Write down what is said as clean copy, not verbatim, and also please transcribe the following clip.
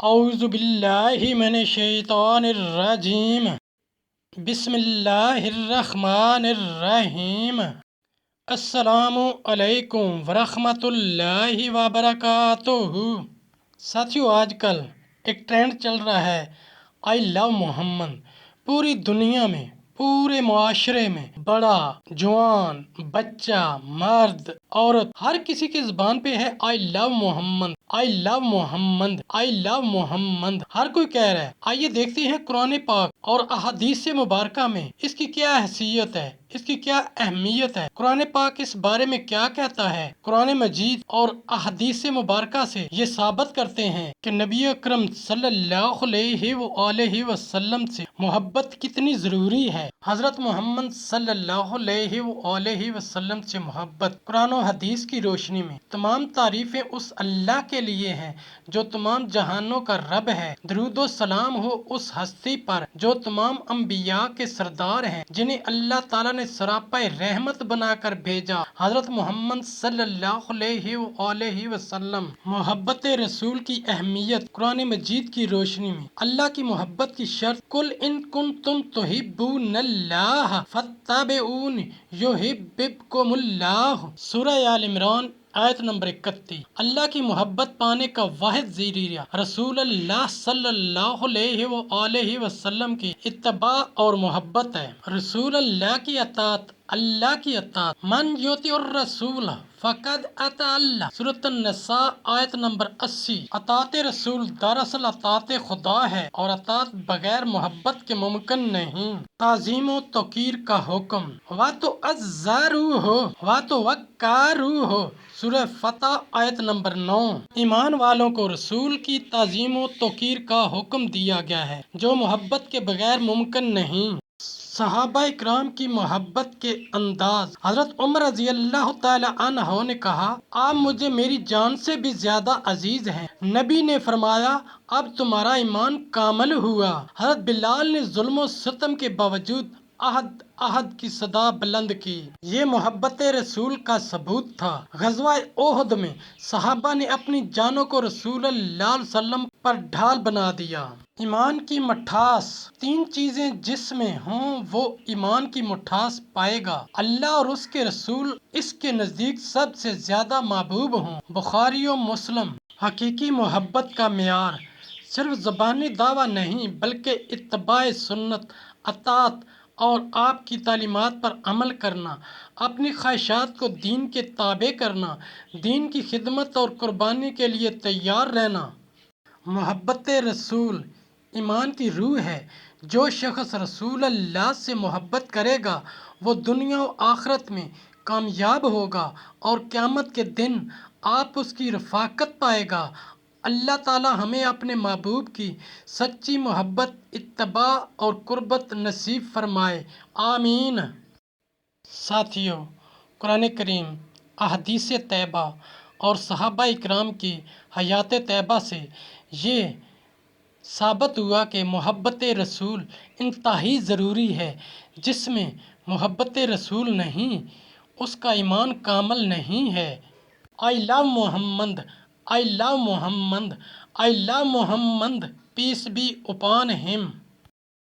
اعوذ باللہ من الشیطان الرجیم بسم اللہ الرحمن الرحیم السلام علیکم ورحمۃ اللہ وبرکاتہ۔ ساتھیو، آج کل ایک ٹرینڈ چل رہا ہے آئی لو محمد۔ پوری دنیا میں، پورے معاشرے میں بڑا، جوان، بچہ، مرد، عورت، ہر کسی کی زبان پہ ہے آئی لو محمد، آئی لو محمد، آئی لو محمد، ہر کوئی کہہ رہا ہے۔ آئیے دیکھتے ہیں قرآن پاک اور احادیث مبارکہ میں اس کی کیا حیثیت ہے، اس کی کیا اہمیت ہے، قرآن پاک اس بارے میں کیا کہتا ہے۔ قرآن مجید اور احادیث مبارکہ سے یہ ثابت کرتے ہیں کہ نبی اکرم صلی اللہ علیہ وآلہ وسلم سے محبت کتنی ضروری ہے۔ حضرت محمد صلی اللہ علیہ وآلہ وسلم سے محبت قرآن و حدیث کی روشنی میں تمام تعریفیں اس اللہ کے لیے ہیں جو تمام جہانوں کا رب ہے۔ درود و سلام ہو اس ہستی پر جو تمام انبیاء کے سردار ہیں، جنہیں اللہ تعالیٰ نے سراپا رحمت بنا کر بھیجا۔ حضرت محمد صلی اللہ علیہ وآلہ وسلم۔ محبت رسول کی اہمیت قرآن مجید کی روشنی میں اللہ کی محبت کی شرط قل ان کنتم تحبون اللہ فاتبعونی یحببکم اللہ، سورہ آل عمران آیت نمبر 31۔ اللہ کی محبت پانے کا واحد ذریعہ رسول اللہ صلی اللہ علیہ وآلہ وسلم کی اتباع اور محبت ہے۔ رسول اللہ کی اطاعت اللہ کی اطاعت، من یطیع الرسول فقد اطاع اللہ، سورۃ النساء آیت نمبر 80۔ اطاعت رسول دراصل اطاعت خدا ہے اور اطاعت بغیر محبت کے ممکن نہیں۔ تعظیم و توقیر کا حکم، وَتُعَزَّرُوهُ وَتُوَقَّرُوهُ، سورہ فتح آیت نمبر 9۔ ایمان والوں کو رسول کی تعظیم و توقیر کا حکم دیا گیا ہے جو محبت کے بغیر ممکن نہیں۔ صحابہ اکرام کی محبت کے انداز، حضرت عمر رضی اللہ تعالی عنہ نے کہا آپ مجھے میری جان سے بھی زیادہ عزیز ہیں۔ نبی نے فرمایا اب تمہارا ایمان کامل ہوا۔ حضرت بلال نے ظلم و ستم کے باوجود احد احد کی صدا بلند کی، یہ محبت رسول کا ثبوت تھا۔ غزوہ احد میں صحابہ نے اپنی جانوں کو رسول اللہ علیہ وسلم پر ڈھال بنا دیا۔ ایمان کی مٹھاس، تین چیزیں جس میں ہوں وہ ایمان کی مٹھاس پائے گا۔ اللہ اور اس کے رسول اس کے نزدیک سب سے زیادہ محبوب ہوں۔ بخاری و مسلم۔ حقیقی محبت کا معیار صرف زبانی دعویٰ نہیں بلکہ اتباع سنت، اطاعت اور آپ کی تعلیمات پر عمل کرنا، اپنی خواہشات کو دین کے تابع کرنا، دین کی خدمت اور قربانی کے لیے تیار رہنا۔ محبت رسول ایمان کی روح ہے۔ جو شخص رسول اللہ سے محبت کرے گا وہ دنیا و آخرت میں کامیاب ہوگا اور قیامت کے دن آپ اس کی رفاقت پائے گا۔ اللہ تعالی ہمیں اپنے محبوب کی سچی محبت، اتباع اور قربت نصیب فرمائے، آمین۔ ساتھیو، قرآن کریم، احادیث طیبہ اور صحابہ اکرام کی حیات طیبہ سے یہ ثابت ہوا کہ محبت رسول انتہائی ضروری ہے۔ جس میں محبت رسول نہیں اس کا ایمان کامل نہیں ہے۔ آئی لو محمد، آئی لو محمد، آئی لو محمد، پیس بی اپان ہم۔